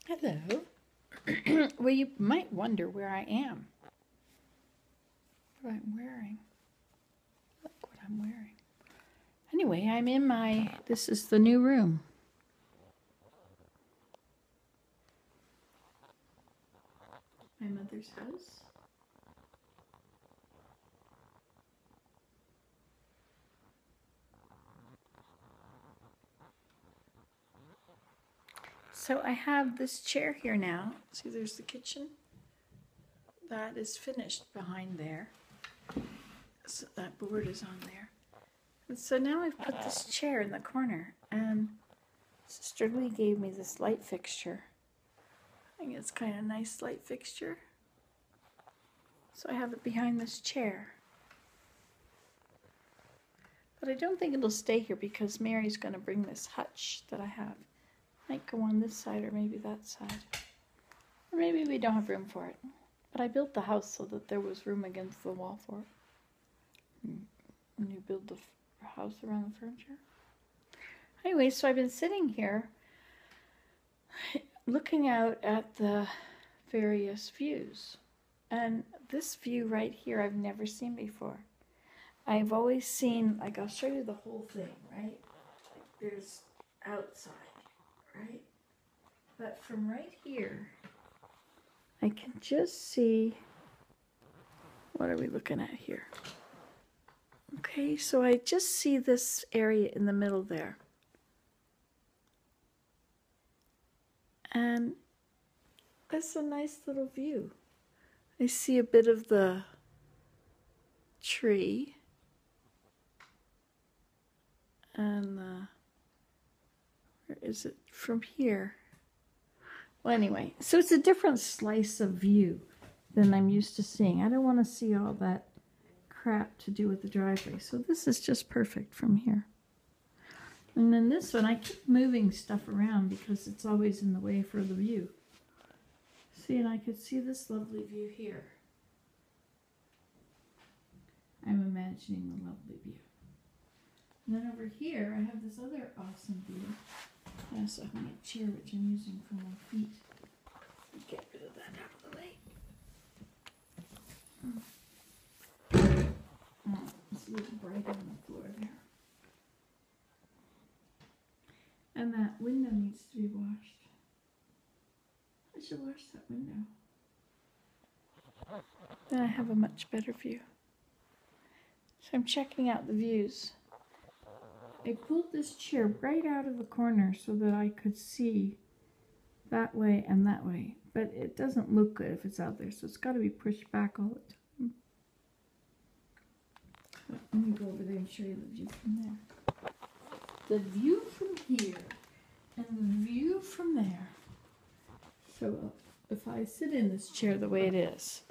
Hello. Well, you might wonder where I am. What I'm wearing. Look what I'm wearing. Anyway, I'm in this is the new room. My mother's house. So I have this chair here now. See, there's the kitchen. That is finished behind there. So that board is on there. And so now I've put this chair in the corner, and Sister Lee gave me this light fixture. I think it's kind of a nice light fixture. So I have it behind this chair. But I don't think it'll stay here because Mary's going to bring this hutch that I have. Might go on this side or maybe that side. Or maybe we don't have room for it. But I built the house so that there was room against the wall for it. When you build the house around the furniture. Anyway, so I've been sitting here looking out at the various views. And this view right here I've never seen before. I've always seen, like, I'll show you the whole thing, right? Like, there's outside, right? But from right here, I can just see, what are we looking at here? Okay, so I just see this area in the middle there. And that's a nice little view. I see a bit of the tree. And where is it from here? Well, anyway, so it's a different slice of view than I'm used to seeing. I don't want to see all that crap to do with the driveway. So this is just perfect from here. And then this one, I keep moving stuff around because it's always in the way for the view. See, and I could see this lovely view here. I'm imagining the lovely view. And then over here, I have this other awesome view. I also have my chair, which I'm using for my feet. Get rid of that out of the way. It's a little bright on the floor there. And that window needs to be washed. I should wash that window. Then I have a much better view. So I'm checking out the views. I pulled this chair right out of the corner so that I could see that way and that way. But it doesn't look good if it's out there, so it's got to be pushed back all the time. Let me go over there and show you the view from there. The view from here and the view from there. So if I sit in this chair the way it is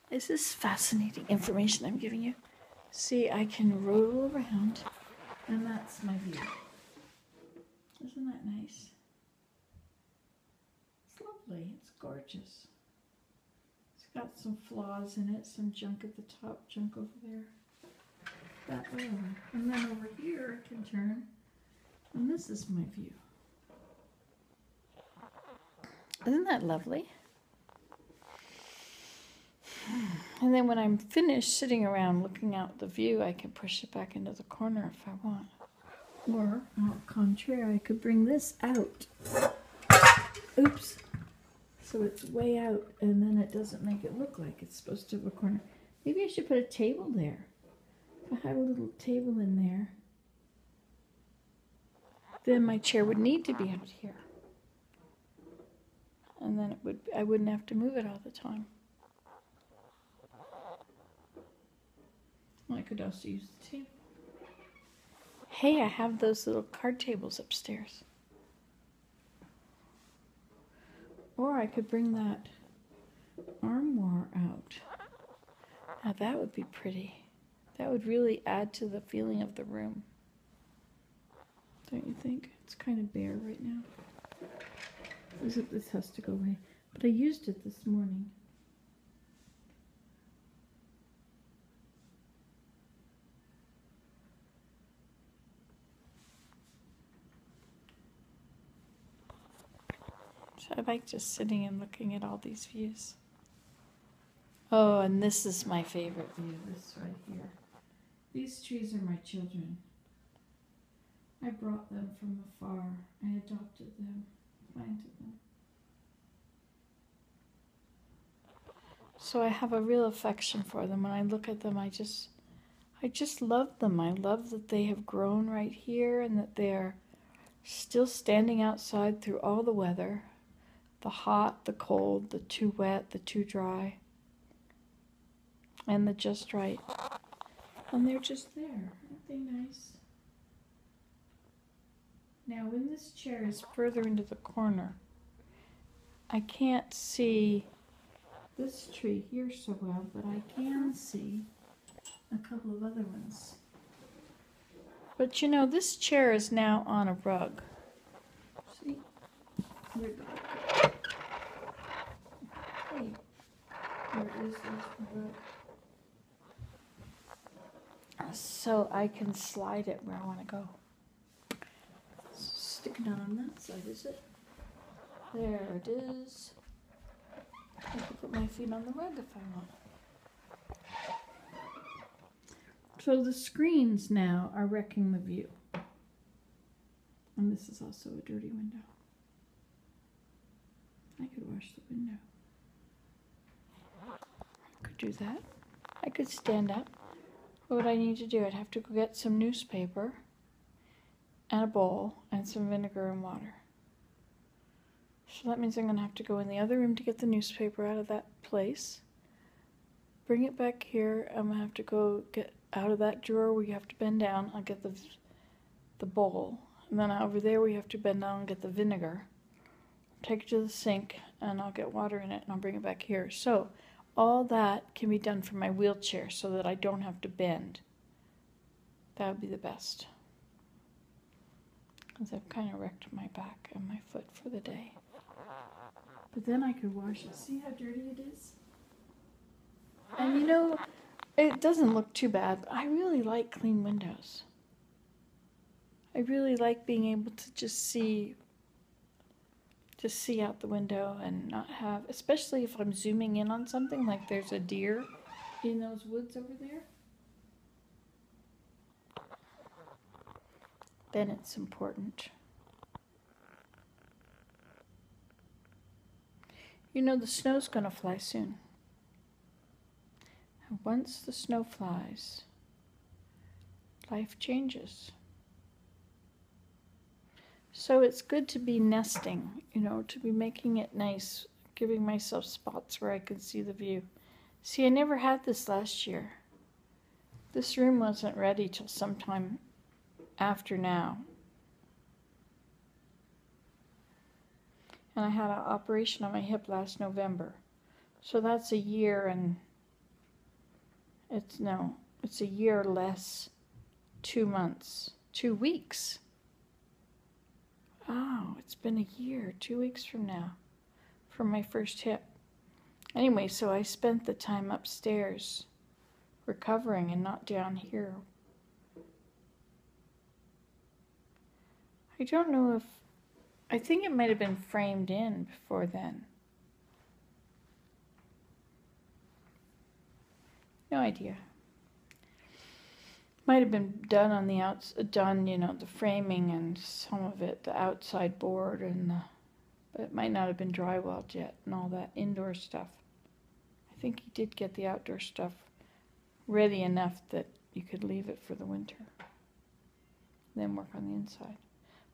this fascinating information I'm giving you? See, I can roll around, and that's my view. Isn't that nice? It's lovely. It's gorgeous. It's got some flaws in it, some junk at the top, junk over there. That way over. And then over here I can turn, and this is my view. Isn't that lovely? And then when I'm finished sitting around looking out the view, I can push it back into the corner if I want. Or, au contraire, I could bring this out. Oops. So it's way out, and then it doesn't make it look like it's supposed to have a corner. Maybe I should put a table there. If I had a little table in there, then my chair would need to be out here. And then I wouldn't have to move it all the time. I could also use the table. Hey, I have those little card tables upstairs. Or I could bring that armoire out. Now that would be pretty. That would really add to the feeling of the room. Don't you think? It's kind of bare right now. This has to go away. But I used it this morning. I like just sitting and looking at all these views. Oh, and this is my favorite view, this right here. These trees are my children. I brought them from afar. I adopted them, planted them. So I have a real affection for them. When I look at them, I just love them. I love that they have grown right here and that they're still standing outside through all the weather. The hot, the cold, the too wet, the too dry, and the just right. And they're just there. Aren't they nice? Now, when this chair is further into the corner, I can't see this tree here so well, but I can see a couple of other ones. But you know, this chair is now on a rug. See? Where'd the rug go? Hey, there it is, there's the rug. So I can slide it where I want to go. Stick it on that side, is it? There it is. I can put my feet on the rug if I want. So the screens now are wrecking the view. And this is also a dirty window. I could wash the window. I could do that. I could stand up. What would I need to do? I'd have to go get some newspaper and a bowl and some vinegar and water. So that means I'm going to have to go in the other room to get the newspaper out of that place. Bring it back here. I'm going to have to go get out of that drawer where you have to bend down. I'll get the bowl. And then over there we have to bend down and get the vinegar. Take it to the sink and I'll get water in it and I'll bring it back here. So all that can be done from my wheelchair so that I don't have to bend. That would be the best. Because I've kind of wrecked my back and my foot for the day. But then I could wash it. See how dirty it is? And you know, it doesn't look too bad, but I really like clean windows. I really like being able to just see out the window and not have, especially if I'm zooming in on something, like there's a deer in those woods over there. Then it's important. You know, the snow's going to fly soon. And once the snow flies, life changes. So it's good to be nesting, you know, to be making it nice, giving myself spots where I can see the view. See, I never had this last year. This room wasn't ready till sometime after now. And I had an operation on my hip last November. So that's a year and it's a year less 2 months, 2 weeks. Oh, it's been a year, 2 weeks from now, from my first hip. Anyway, so I spent the time upstairs recovering and not down here. I don't know if, I think it might have been framed in before then. No idea. Might have been done on the you know, the framing and some of it, the outside board but it might not have been drywalled yet and all that indoor stuff. I think he did get the outdoor stuff ready enough that you could leave it for the winter. Then work on the inside.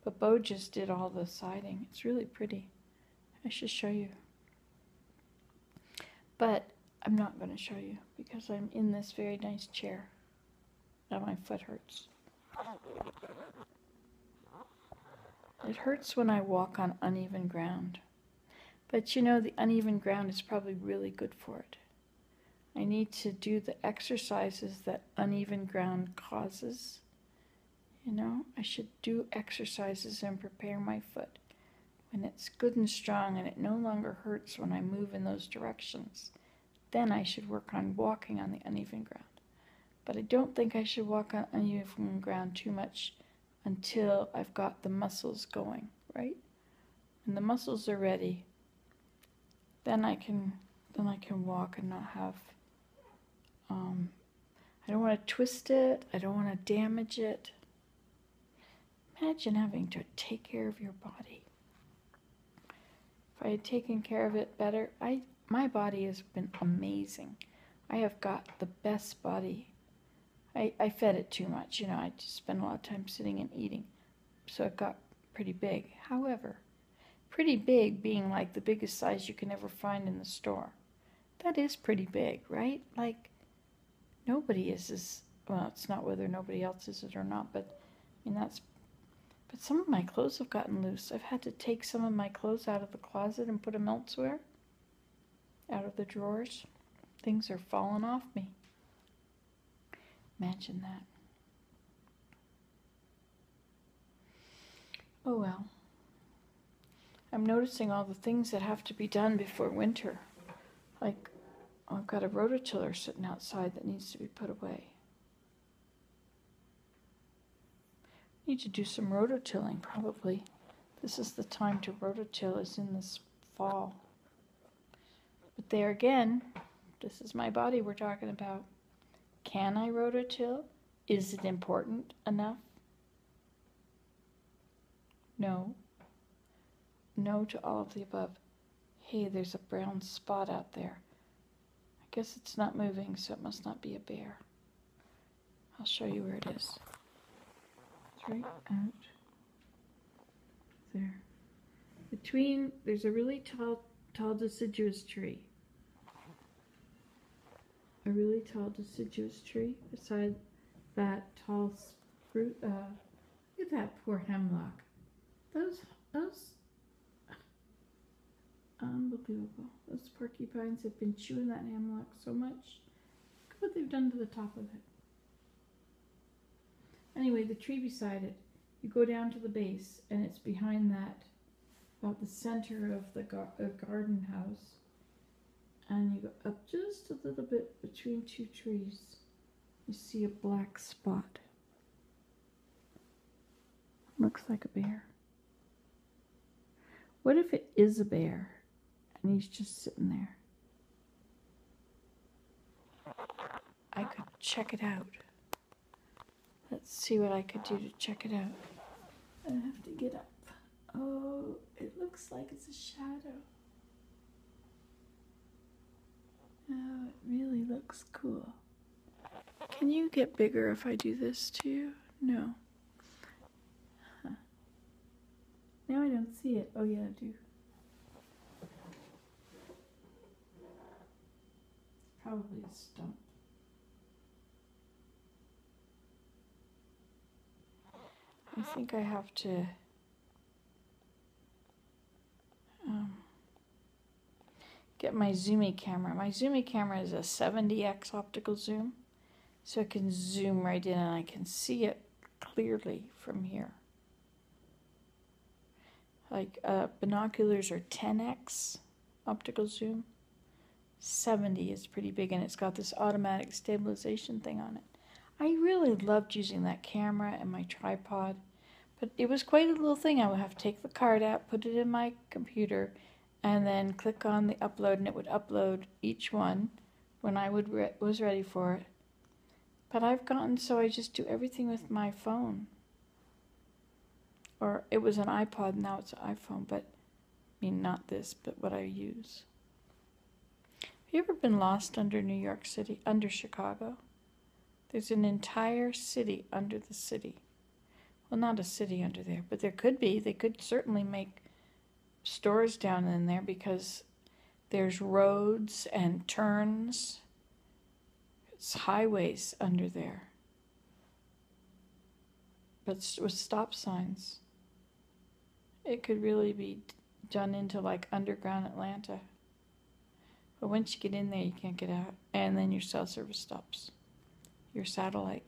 But Bo just did all the siding. It's really pretty. I should show you. But I'm not going to show you because I'm in this very nice chair. Now my foot hurts. It hurts when I walk on uneven ground. But you know, the uneven ground is probably really good for it. I need to do the exercises that uneven ground causes. You know, I should do exercises and prepare my foot when it's good and strong and it no longer hurts when I move in those directions. Then I should work on walking on the uneven ground. But I don't think I should walk on uneven ground too much until I've got the muscles going, right? When the muscles are ready, then I can walk and not have, I don't want to twist it. I don't want to damage it. Imagine having to take care of your body. If I had taken care of it better, my body has been amazing. I have got the best body. I fed it too much, you know, I just spent a lot of time sitting and eating. So it got pretty big. However, pretty big being like the biggest size you can ever find in the store. That is pretty big, right? Like, nobody is as, well, it's not whether nobody else is it or not, but I mean, but some of my clothes have gotten loose. I've had to take some of my clothes out of the closet and put them elsewhere, out of the drawers. Things are falling off me. Imagine that. Oh well. I'm noticing all the things that have to be done before winter. Like, I've got a rototiller sitting outside that needs to be put away. Need to do some rototilling, probably. This is the time to rototill, is in this fall. But there again, this is my body we're talking about. Can I rototill? Is it important enough? No. No to all of the above. Hey, there's a brown spot out there. I guess it's not moving, so it must not be a bear. I'll show you where it is. It's right out there. There's a really tall deciduous tree. A really tall deciduous tree beside that tall fruit. Look at that poor hemlock. Those, unbelievable. Those porcupines have been chewing that hemlock so much. Look at what they've done to the top of it. Anyway, the tree beside it, you go down to the base, and it's behind that, about the center of the garden house. And you go up just a little bit between two trees. You see a black spot. Looks like a bear. What if it is a bear and he's just sitting there? I could check it out. Let's see what I could do to check it out. I have to get up. Oh, it looks like it's a shadow. Oh, it really looks cool. Can you get bigger if I do this to you? No. Huh. Now I don't see it. Oh yeah, I do. It's probably a stump. I think I have to get my Zoomy camera. My Zoomy camera is a 70x optical zoom, so I can zoom right in and I can see it clearly from here. Like binoculars are 10x optical zoom. 70 is pretty big, and it's got this automatic stabilization thing on it. I really loved using that camera and my tripod, but it was quite a little thing. I would have to take the card out, put it in my computer, and then click on the upload, and it would upload each one when I was ready for it. But I've gotten so I just do everything with my phone. Or it was an iPod, now it's an iPhone, but I mean not this, but what I use. Have you ever been lost under New York City, under Chicago? There's an entire city under the city. Well, not a city under there, but there could be. They could certainly make stores down in there because there's roads and turns. It's highways under there. But with stop signs. It could really be done into like underground Atlanta. But once you get in there, you can't get out. And then your cell service stops. Your satellite.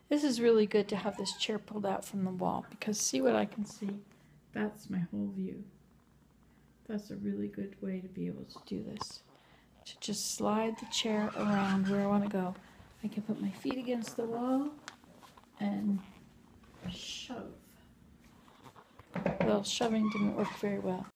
This is really good to have this chair pulled out from the wall, because see what I can see? That's my whole view. That's a really good way to be able to do this. To just slide the chair around where I want to go. I can put my feet against the wall and shove. Well, shoving didn't work very well.